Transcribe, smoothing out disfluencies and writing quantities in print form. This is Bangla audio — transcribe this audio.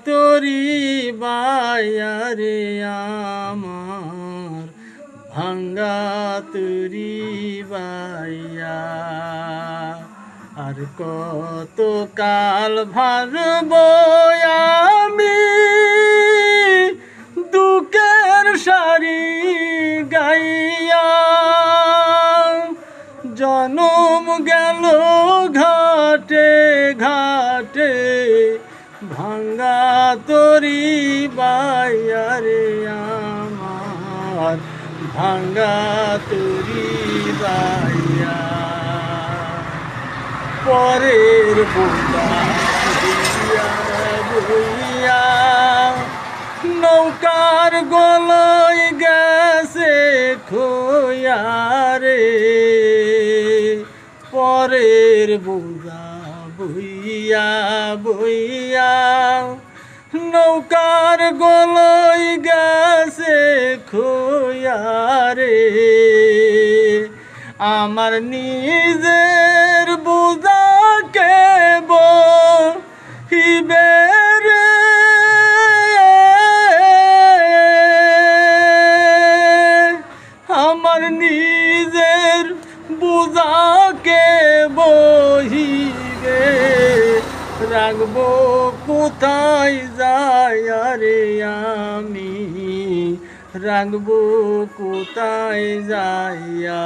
তরি বাইয়া রে আমার ভাঙ্গা তরি বাইয়া। আর কত কাল ভারব আমি দুঃখের সারি গাইয়া। জনম গেল ঘাটে ঘাটে ভাঙ্গা তরি বাইয়া রে আমার ভাঙ্গা তরি বাইয়া। পরের বোঝা বইয়া বইয়া নৌকার গলায় গেছে খোয়া রে। পরের বোঝা বইয়া বইয়া নৌকার গলায় গেছে খোয়া রে। আমার নিজের বোঝাকে বহিবে রে। আমার নিজের বোঝাকে বহিবে রাখবো কোথায় যাইয়া রে আমি রাখবো কোথায় যাইয়া।